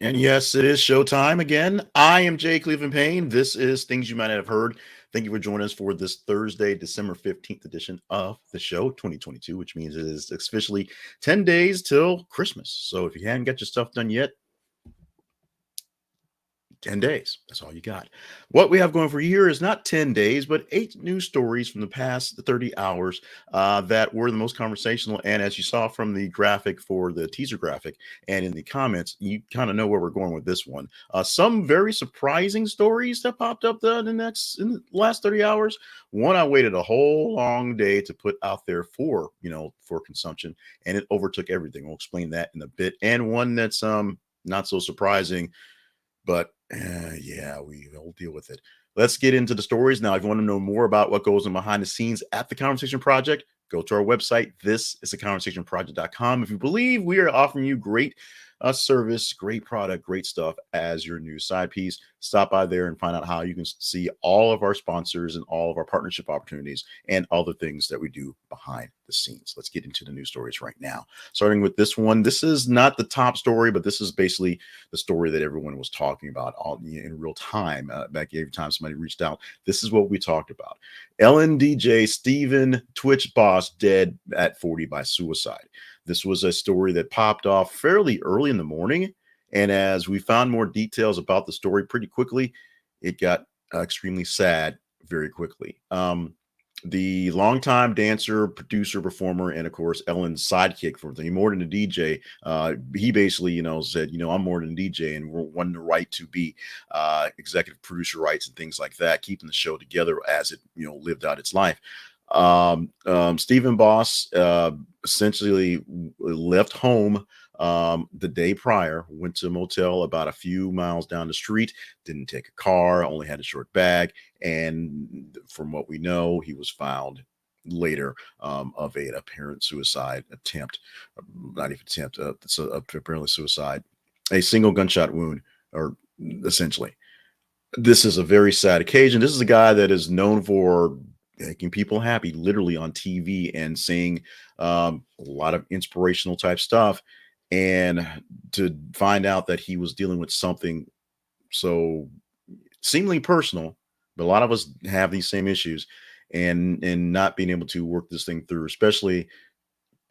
And yes, it is showtime again. I am Jay Cleveland Payne. This is Things You Might Not Have Heard. Thank you for joining us for this Thursday, December 15th edition of the show 2022, which means it is officially 10 days till Christmas. So if you hadn't got your stuff done yet, 10 days. That's all you got. What we have going for you here is not 10 days, but 8 news stories from the past 30 hours that were the most conversational. And as you saw from the graphic for the teaser graphic and in the comments, you kind of know where we're going with this one. Some very surprising stories that popped up in the last 30 hours. One I waited a whole long day to put out there for consumption, and it overtook everything. We'll explain that in a bit. And one that's not so surprising, but yeah, we'll deal with it. Let's get into the stories now. If you want to know more about what goes on behind the scenes at the Conversation Project, go to our website. This is theconversationproject.com. If you believe we are offering you great service, great product, great stuff as your new side piece, stop by there and find out how you can see all of our sponsors and all of our partnership opportunities and other things that we do behind the scenes. Let's get into the news stories right now. Starting with this one. This is not the top story, but this is basically the story that everyone was talking about all in real time. Back every time somebody reached out, this is what we talked about. LNDJ Steven Twitch boss dead at 40 by suicide. This was a story that popped off fairly early in the morning. And as we found more details about the story pretty quickly, it got extremely sad very quickly. The longtime dancer, producer, performer, and of course Ellen's sidekick for everything, more than a DJ. He basically, said, I'm more than a DJ, and we're wanting the right to be executive producer rights and things like that, keeping the show together as it, lived out its life. Stephen Boss essentially left home the day prior, went to a motel about a few miles down the street, didn't take a car, only had a short bag. And from what we know, he was found later of an apparent suicide attempt, not even attempt, it's apparently suicide, a single gunshot wound, or essentially. This is a very sad occasion. This is a guy that is known for making people happy, literally on TV and saying a lot of inspirational type stuff. And to find out that he was dealing with something so seemingly personal, but a lot of us have these same issues, and not being able to work this thing through, especially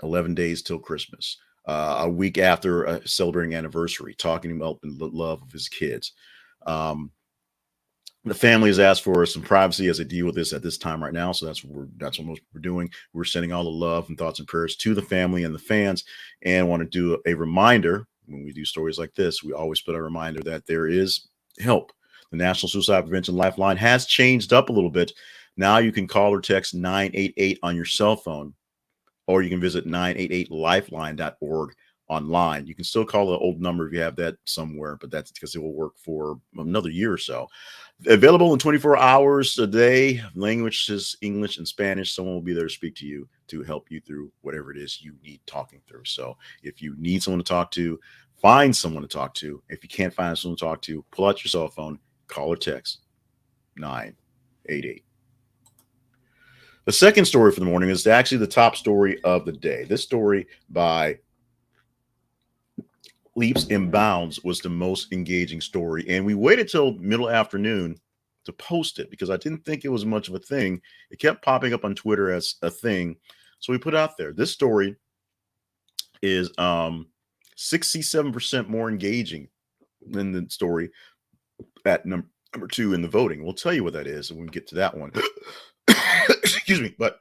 11 days till Christmas, a week after celebrating anniversary, talking about the love of his kids. Um, the family has asked for some privacy as they deal with this at this time right now. So that's what most we're doing. We're sending all the love and thoughts and prayers to the family and the fans, and want to do a reminder when we do stories like this. We always put a reminder that there is help. The National Suicide Prevention Lifeline has changed up a little bit. Now you can call or text 988 on your cell phone, or you can visit 988lifeline.org online. You can still call the old number if you have that somewhere, but that's because it will work for another year or so. Available in 24 hours a day. Language is English and Spanish. Someone will be there to speak to you to help you through whatever it is you need talking through. So if you need someone to talk to, find someone to talk to. If you can't find someone to talk to, pull out your cell phone, call or text 988. The second story for the morning is actually the top story of the day. This story by Leaps and Bounds was the most engaging story. And we waited till middle afternoon to post it because I didn't think it was much of a thing. It kept popping up on Twitter as a thing. So we put it out there. This story is 67% more engaging than the story at number two in the voting. We'll tell you what that is, and we can get to that one. Excuse me, but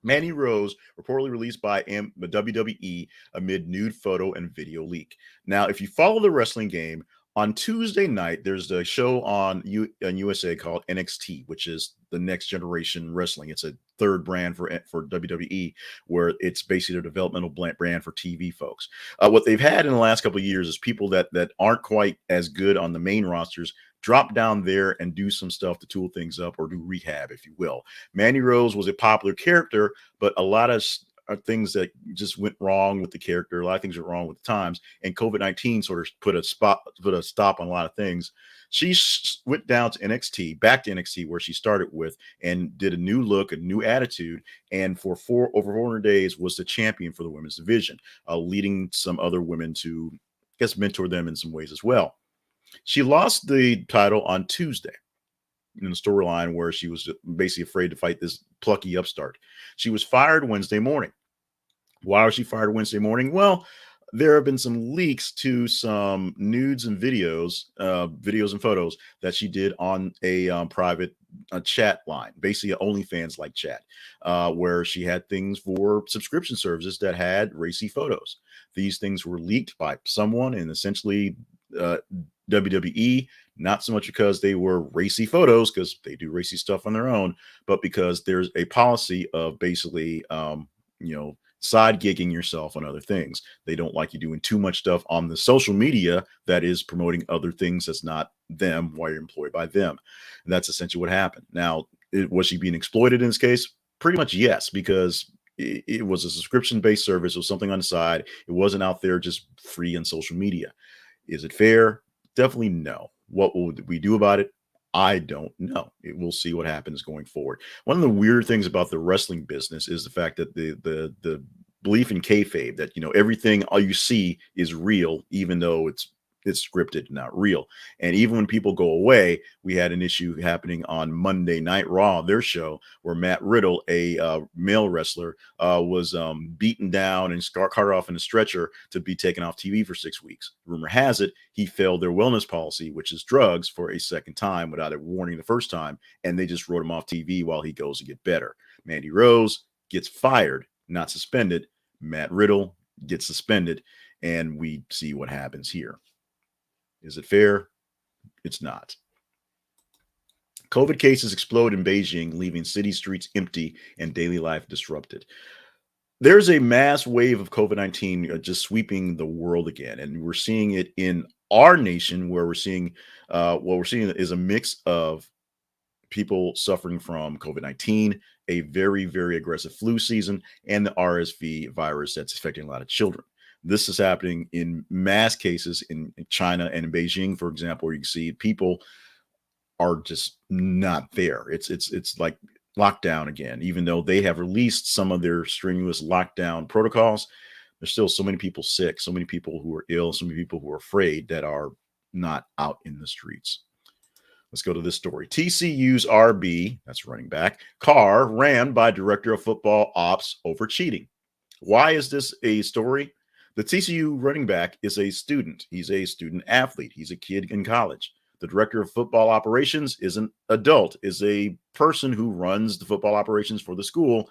Mandy Rose reportedly released by the WWE amid nude photo and video leak. Now, if you follow the wrestling game, on Tuesday night, there's a show on USA called NXT, which is the next generation wrestling. It's a third brand for WWE, where it's basically a developmental brand for TV folks. What they've had in the last couple of years is people that aren't quite as good on the main rosters drop down there and do some stuff to tool things up, or do rehab, if you will. Mandy Rose was a popular character, but a lot of things that just went wrong with the character. A lot of things went wrong with the times, and COVID-19 sort of put a stop on a lot of things. She went down to NXT, back to NXT, where she started with, and did a new look, a new attitude, and for over 400 days was the champion for the women's division, leading some other women to guess mentored them in some ways as well. She lost the title on Tuesday in the storyline where she was basically afraid to fight this plucky upstart. She was fired Wednesday morning. Why was she fired Wednesday morning? Well, there have been some leaks to some nudes and videos and photos that she did on a private chat line, basically an OnlyFans like chat, where she had things for subscription services that had racy photos. These things were leaked by someone, and essentially uh, WWE, not so much because they were racy photos, because they do racy stuff on their own, but because there's a policy of basically, side gigging yourself on other things. They don't like you doing too much stuff on the social media that is promoting other things that's not them while you're employed by them. And that's essentially what happened. Now, was she being exploited in this case? Pretty much yes, because it was a subscription based service or something on the side. It wasn't out there just free on social media. Is it fair? Definitely no. What will we do about it? I don't know. We'll see what happens going forward. One of the weird things about the wrestling business is the fact that the belief in kayfabe, that everything all you see is real, even though it's scripted, not real. And even when people go away, we had an issue happening on Monday Night Raw, their show, where Matt Riddle, a male wrestler, was beaten down and carted off in a stretcher to be taken off TV for 6 weeks. Rumor has it he failed their wellness policy, which is drugs, for a second time without a warning the first time, and they just wrote him off TV while he goes to get better. Mandy Rose gets fired, not suspended. Matt Riddle gets suspended, and we see what happens here. Is it fair? It's not. COVID cases explode in Beijing, leaving city streets empty and daily life disrupted. There's a mass wave of COVID-19 just sweeping the world again, and we're seeing it in our nation, where we're seeing what we're seeing is a mix of people suffering from COVID-19, a very, very aggressive flu season, and the RSV virus that's affecting a lot of children. This is happening in mass cases in China and in Beijing, for example, where you can see people are just not there. It's like lockdown again, even though they have released some of their strenuous lockdown protocols. There's still so many people sick, so many people who are ill, so many people who are afraid that are not out in the streets. Let's go to this story. TCU's RB, that's running back, car rammed by director of football ops over cheating. Why is this a story? The TCU running back is a student. He's a student athlete. He's a kid in college. The director of football operations is an adult, is a person who runs the football operations for the school.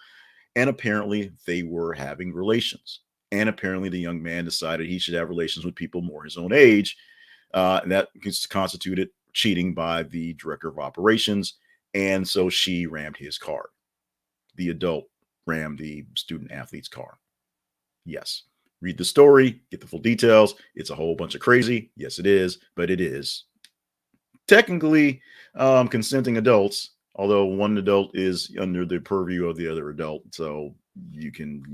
And apparently they were having relations. And apparently the young man decided he should have relations with people more his own age. And that constituted cheating by the director of operations. And so she rammed his car. The adult rammed the student athlete's car. Yes. Read the story, get the full details. It's a whole bunch of crazy. Yes, it is, but it is technically consenting adults, although one adult is under the purview of the other adult. So you can,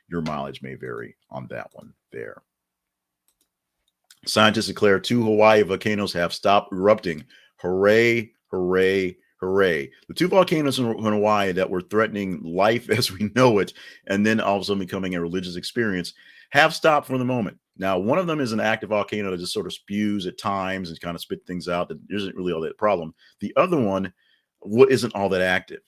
your mileage may vary on that one there. Scientists declare 2 Hawaii volcanoes have stopped erupting. Hooray, hooray, hooray. The 2 volcanoes in Hawaii that were threatening life as we know it, and then all of a sudden becoming a religious experience, have stopped for the moment. Now, one of them is an active volcano that just sort of spews at times and kind of spit things out. That isn't really all that problem. The other one isn't all that active.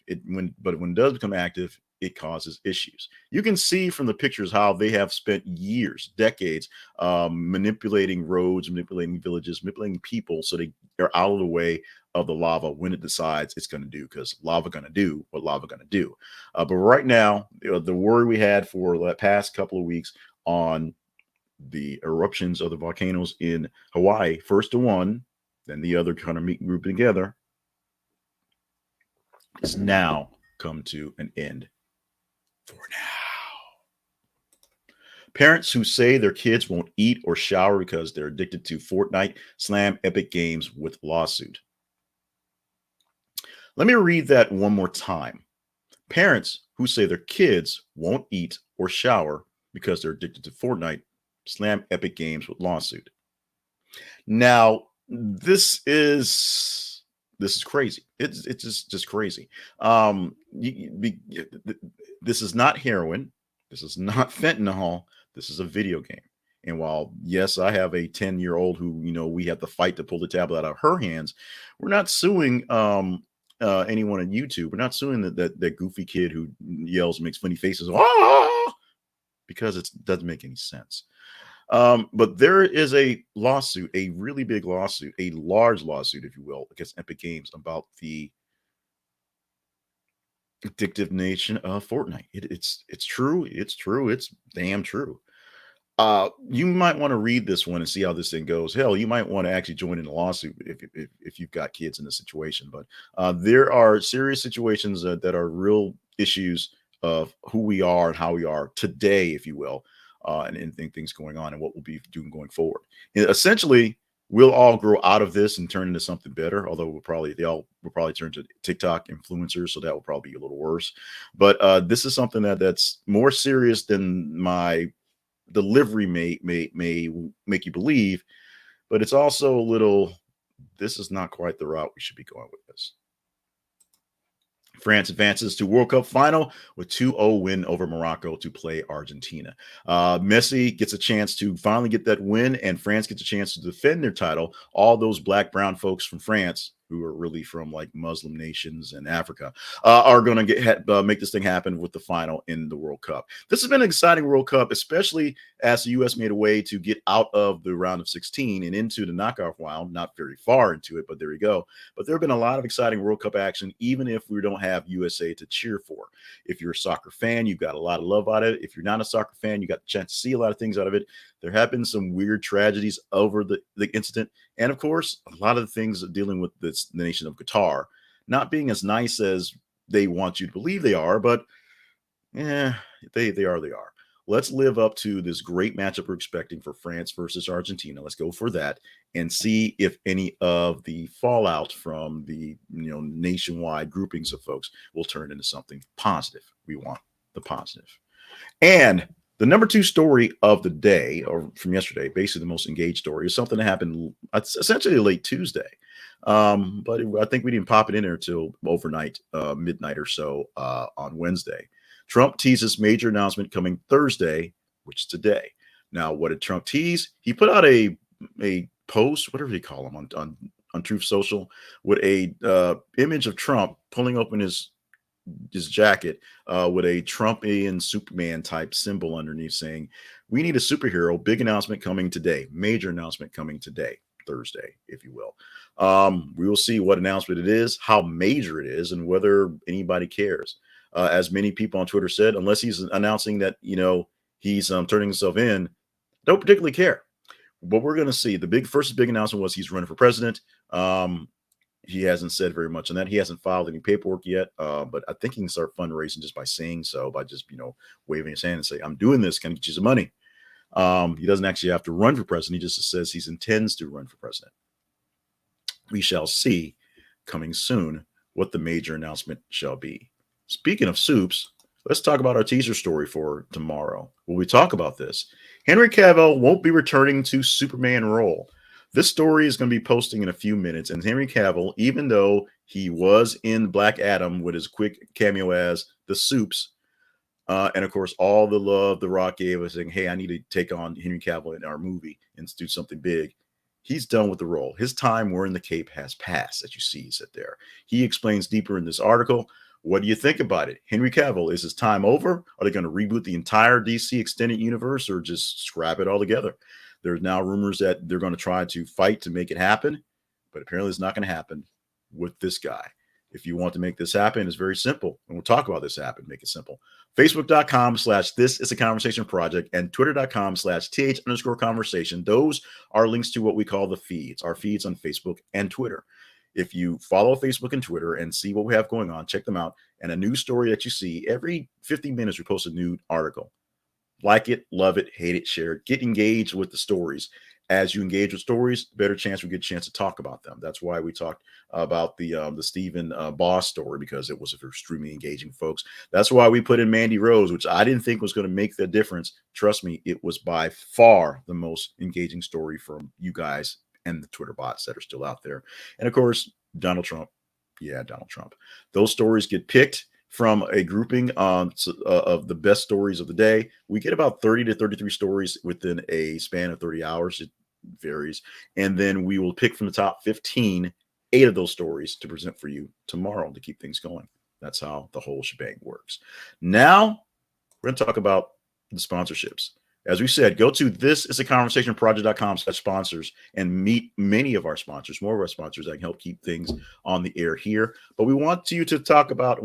But when it does become active, it causes issues. You can see from the pictures how they have spent years, decades, manipulating roads, manipulating villages, manipulating people so they are out of the way of the lava when it decides it's going to do, because lava going to do what lava going to do. But right now, the worry we had for the past couple of weeks on the eruptions of the volcanoes in Hawaii, first to one, then the other kind of meet group together, has now come to an end for now. Parents who say their kids won't eat or shower because they're addicted to Fortnite slam Epic Games with lawsuit. Let me read that one more time. Parents who say their kids won't eat or shower because they're addicted to Fortnite slam Epic Games with lawsuit. Now, this is crazy. It's just crazy. This is not heroin. This is not fentanyl. This is a video game. And while, yes, I have a 10-year-old who, we have to fight to pull the tablet out of her hands, we're not suing anyone on YouTube. We're not suing that goofy kid who yells and makes funny faces, "Ah!" because it doesn't make any sense. But there is a lawsuit, a really big lawsuit, a large lawsuit, if you will, against Epic Games about the addictive nation of Fortnite. It's true. It's true. It's damn true. You might want to read this one and see how this thing goes. Hell, you might want to actually join in a lawsuit if you've got kids in this situation. But there are serious situations that are real issues of who we are and how we are today, if you will, and things going on and what we'll be doing going forward. And essentially, we'll all grow out of this and turn into something better. Although they all will probably turn to TikTok influencers, so that will probably be a little worse. But this is something that's more serious than my delivery may make you believe, but it's also a little, this is not quite the route we should be going with this. France advances to World Cup final with 2-0 win over Morocco to play Argentina. Messi gets a chance to finally get that win, and France gets a chance to defend their title. All those black, brown folks from France, who are really from like Muslim nations and Africa, are going to make this thing happen with the final in the World Cup. This has been an exciting World Cup, especially as the U.S. made a way to get out of the round of 16 and into the knockout round. Not very far into it, but there we go. But there have been a lot of exciting World Cup action, even if we don't have USA to cheer for. If you're a soccer fan, you've got a lot of love out of it. If you're not a soccer fan, you got the chance to see a lot of things out of it. There have been some weird tragedies over the incident. And of course, a lot of the things dealing with the nation of Qatar not being as nice as they want you to believe they are, but yeah, they are. Let's live up to this great matchup we're expecting for France versus Argentina. Let's go for that and see if any of the fallout from the nationwide groupings of folks will turn into something positive. We want the positive. And the number 2 story of the day, or from yesterday, basically the most engaged story, is something that happened essentially late Tuesday. But I think we didn't pop it in there till overnight, midnight or so on Wednesday. Trump teases major announcement coming Thursday, which is today. Now, what did Trump tease? He put out a post, whatever they call them, on Truth Social, with a image of Trump pulling open his jacket with a Trumpian Superman type symbol underneath saying, "We need a superhero. Big announcement coming today. Major announcement coming today, Thursday, if you will." We will see what announcement it is, how major it is, and whether anybody cares. As many people on Twitter said, unless he's announcing that he's turning himself in, don't particularly care. But we're going to see. The first big announcement was he's running for president. He hasn't said very much on that. He hasn't filed any paperwork yet, but I think he can start fundraising just by saying so, by just waving his hand and say, "I'm doing this. Can I get you some money?" He doesn't actually have to run for president. He just says he intends to run for president. We shall see coming soon what the major announcement shall be. Speaking of soups, let's talk about our teaser story for tomorrow. When we talk about this, Henry Cavill won't be returning to Superman role. This story is going to be posting in a few minutes, and Henry Cavill, even though he was in Black Adam with his quick cameo as the Soups, and of course, all the love The Rock gave us saying, "Hey, I need to take on Henry Cavill in our movie and do something big." He's done with the role. His time wearing the cape has passed, as you see, he said there. He explains deeper in this article. What do you think about it? Henry Cavill, is his time over? Are they going to reboot the entire DC extended universe or just scrap it all together? There's now rumors that they're going to try to fight to make it happen, but apparently it's not going to happen with this guy. If you want to make this happen, it's very simple. And we'll talk about this happen, make it simple. Facebook.com/This Is a Conversation Project and Twitter.com/TH_conversation. Those are links to what we call the feeds, our feeds on Facebook and Twitter. If you follow Facebook and Twitter and see what we have going on, check them out. And a news story that you see every 50 minutes, we post a new article. Like it, love it, hate it, share it. Get engaged with the stories. As you engage with stories, better chance we get a chance to talk about them. That's why we talked about the Stephen Boss story, because it was extremely engaging, folks. That's why we put in Mandy Rose, which I didn't think was going to make the difference. Trust me, it was by far the most engaging story from you guys and the Twitter bots that are still out there. And of course, Donald Trump. Yeah, Donald Trump. Those stories get picked from a grouping of the best stories of the day. We get about 30 to 33 stories within a span of 30 hours. It varies. And then we will pick from the top 15, 8 of those stories to present for you tomorrow to keep things going. That's how the whole shebang works. Now, we're going to talk about the sponsorships. As we said, go to thisisaconversationproject.com/sponsors and meet many of our sponsors, more of our sponsors that can help keep things on the air here. But we want you to talk about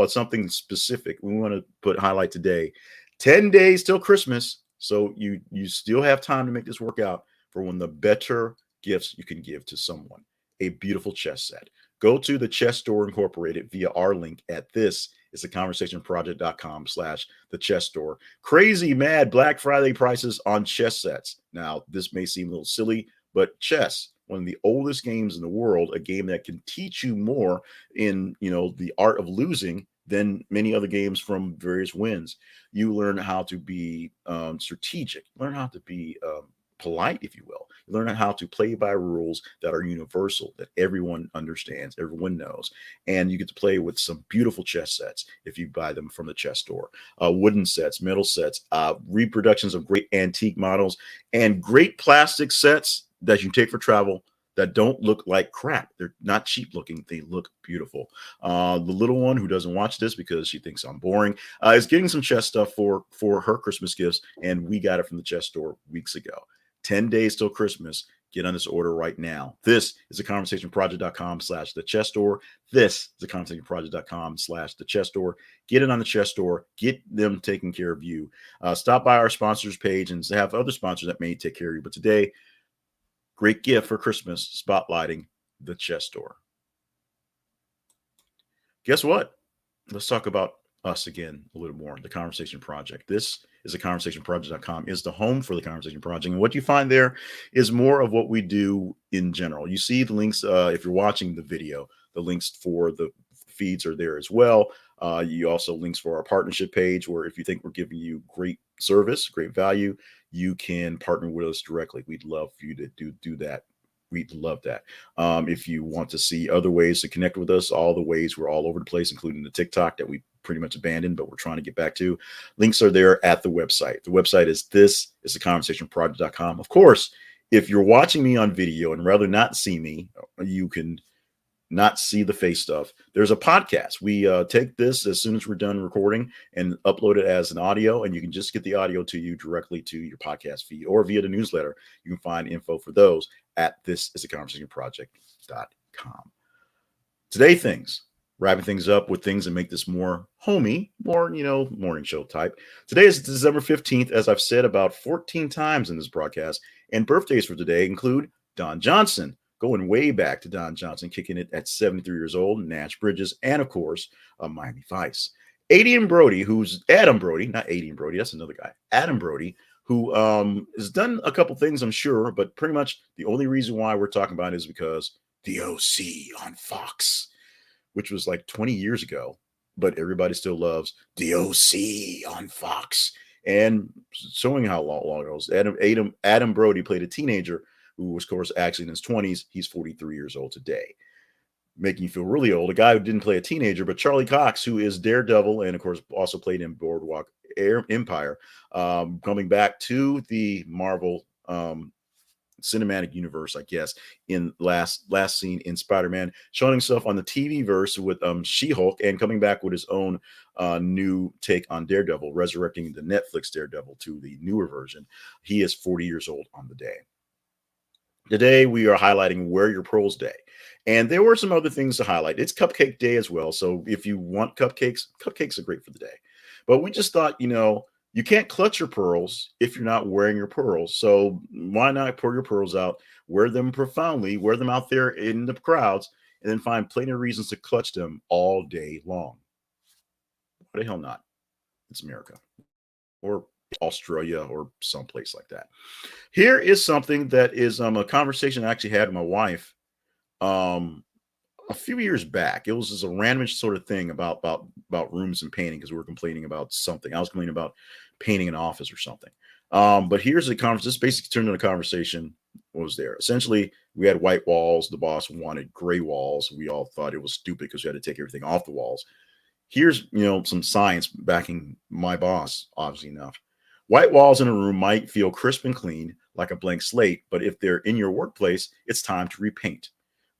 something specific. We want to highlight today 10 days till Christmas. So you still have time to make this work out for one of the better gifts you can give to someone, a beautiful chess set. Go to the Chess Store Incorporated via our link at thisisaconversationproject.com/the chess store. Crazy mad Black Friday prices on chess sets. Now, this may seem a little silly, but chess, one of the oldest games in the world, a game that can teach you more in, the art of losing than many other games from various wins. You learn how to be strategic, learn how to be polite, if you will. You learn how to play by rules that are universal, that everyone understands, everyone knows. And you get to play with some beautiful chess sets if you buy them from the chess store. Wooden sets, metal sets, reproductions of great antique models, and great plastic sets that you take for travel that don't look like crap. They're not cheap looking. They look beautiful. The little one who doesn't watch this because she thinks I'm boring is getting some chess stuff for her Christmas gifts, and we got it from the chess store weeks ago. 10 days till Christmas. Get on this order right now. This is theconversationproject.com/the chess store. This is theconversationproject.com/the chess store. Get it on the chess store. Get them taking care of you. Stop by our sponsors page and have other sponsors that may take care of you. But today, great gift for Christmas, spotlighting the chess store. Guess what? Let's talk about us again a little more. The Conversation Project. This is theconversationproject.com is the home for the Conversation Project. And what you find there is more of what we do in general. You see the links, if you're watching the video, the links for the feeds are there as well. You also links for our partnership page, where if you think we're giving you great service, great value, you can partner with us directly. We'd love for you to do that. We'd love that. If you want to see other ways to connect with us, all the ways, we're all over the place, including the TikTok that we pretty much abandoned, but we're trying to get back to. Links are there at the website. The website is thisisaconversationproject.com. Of course, if you're watching me on video and rather not see me, you can not see the face stuff. There's a podcast. We take this as soon as we're done recording and upload it as an audio, and you can just get the audio to you directly to your podcast feed or via the newsletter. You can find info for those at thisisaconversationproject.com. Today, wrapping things up with things that make this more homey, more, morning show type. Today is December 15th, as I've said about 14 times in this broadcast, and birthdays for today include Don Johnson, going way back to Don Johnson, kicking it at 73 years old, Nash Bridges, and of course, Miami Vice. Adam Brody, not Adrian Brody, that's another guy. Adam Brody, who has done a couple things, I'm sure, but pretty much the only reason why we're talking about it is because the OC on Fox, which was like 20 years ago, but everybody still loves the OC on Fox. And showing how long it was, Adam Brody played a teenager who was, of course, actually in his 20s. He's 43 years old today, making you feel really old. A guy who didn't play a teenager, but Charlie Cox, who is Daredevil and, of course, also played in Boardwalk Empire, coming back to the Marvel cinematic universe, I guess, in last scene in Spider-Man, showing himself on the TV verse with She-Hulk and coming back with his own new take on Daredevil, resurrecting the Netflix Daredevil to the newer version. He is 40 years old on the day. Today, we are highlighting Wear Your Pearls Day. And there were some other things to highlight. It's Cupcake Day as well. So if you want cupcakes are great for the day. But we just thought, you can't clutch your pearls if you're not wearing your pearls. So why not pour your pearls out, wear them profoundly, wear them out there in the crowds, and then find plenty of reasons to clutch them all day long. Why the hell not? It's America. Or Australia or someplace like that. Here is something that is a conversation I actually had with my wife a few years back. It was just a random sort of thing about rooms and painting, because we were complaining about something. I was complaining about painting an office or something. But here's the conversation. This basically turned into a conversation. What was there? Essentially, we had white walls. The boss wanted gray walls. We all thought it was stupid because we had to take everything off the walls. Here's, some science backing my boss, obviously enough. White walls in a room might feel crisp and clean, like a blank slate, but if they're in your workplace, it's time to repaint.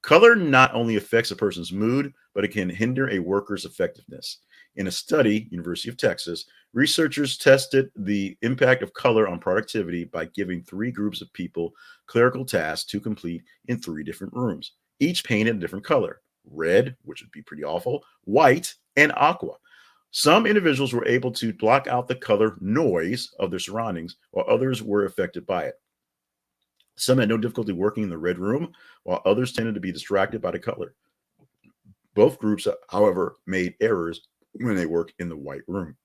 Color not only affects a person's mood, but it can hinder a worker's effectiveness. In a study, University of Texas, researchers tested the impact of color on productivity by giving three groups of people clerical tasks to complete in three different rooms, each painted a different color: red, which would be pretty awful, white, and aqua. Some individuals were able to block out the color noise of their surroundings, while others were affected by it. Some had no difficulty working in the red room, while others tended to be distracted by the color. Both groups, however, made errors when they worked in the white room.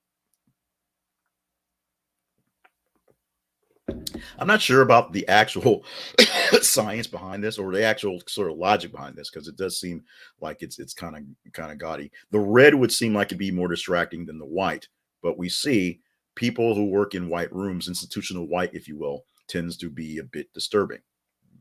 I'm not sure about the actual science behind this or the actual sort of logic behind this, because it does seem like it's kind of gaudy. The red would seem like it'd be more distracting than the white, but we see people who work in white rooms, institutional white, if you will, tends to be a bit disturbing.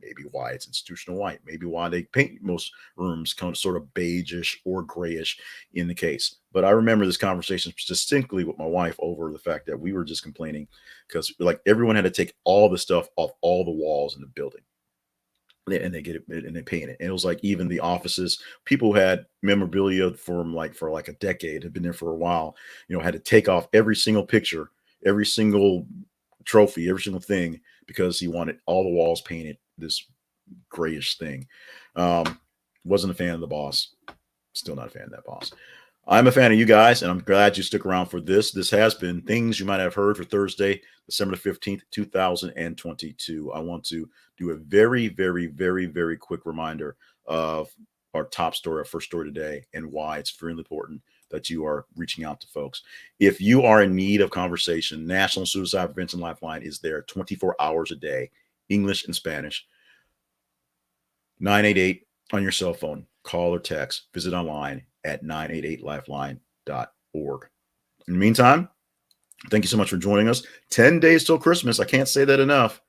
Maybe why it's institutional white, maybe why they paint most rooms kind of sort of beigeish or grayish in the case. But I remember this conversation distinctly with my wife over the fact that we were just complaining because like everyone had to take all the stuff off all the walls in the building. And they get it and they paint it. And it was like even the offices, people who had memorabilia from like for like a decade, had been there for a while, had to take off every single picture, every single trophy, every single thing, because he wanted all the walls painted this grayish thing. Wasn't a fan of the boss. Still not a fan of that boss. I'm a fan of you guys, and I'm glad you stuck around for this. This has been things you might have heard for Thursday, December 15th, 2022. I want to do a very, very, very, very quick reminder of our top story, our first story today, and why it's really important that you are reaching out to folks. If you are in need of conversation, National Suicide Prevention Lifeline is there 24 hours a day, English and Spanish. 988 on your cell phone. Call or text. Visit online at 988lifeline.org. In the meantime, thank you so much for joining us. 10 days till Christmas. I can't say that enough.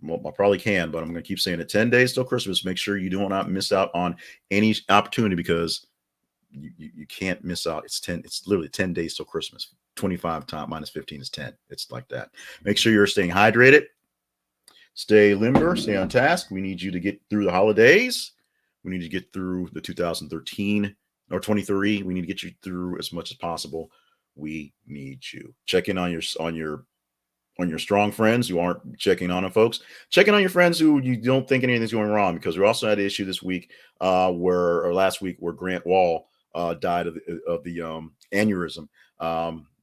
Well, I probably can, but I'm going to keep saying it. 10 days till Christmas. Make sure you do not miss out on any opportunity, because you can't miss out. It's literally 10 days till Christmas. 25 times minus 15 is 10. It's like that. Make sure you're staying hydrated. Stay limber, stay on task. We need you to get through the holidays. We need to get through the 2013 or 23. We need to get you through as much as possible. We need you. Check in on your strong friends who aren't checking on them, folks. Check in on your friends who you don't think anything's going wrong, because we also had an issue this week last week where Grant Wall died of the aneurysm.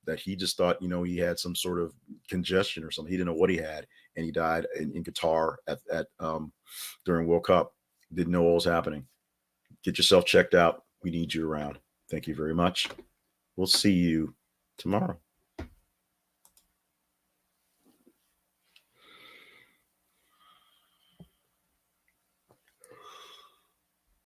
That he just thought, he had some sort of congestion or something. He didn't know what he had, and he died in Qatar at during World Cup. Didn't know what was happening. Get yourself checked out. We need you around. Thank you very much. We'll see you tomorrow.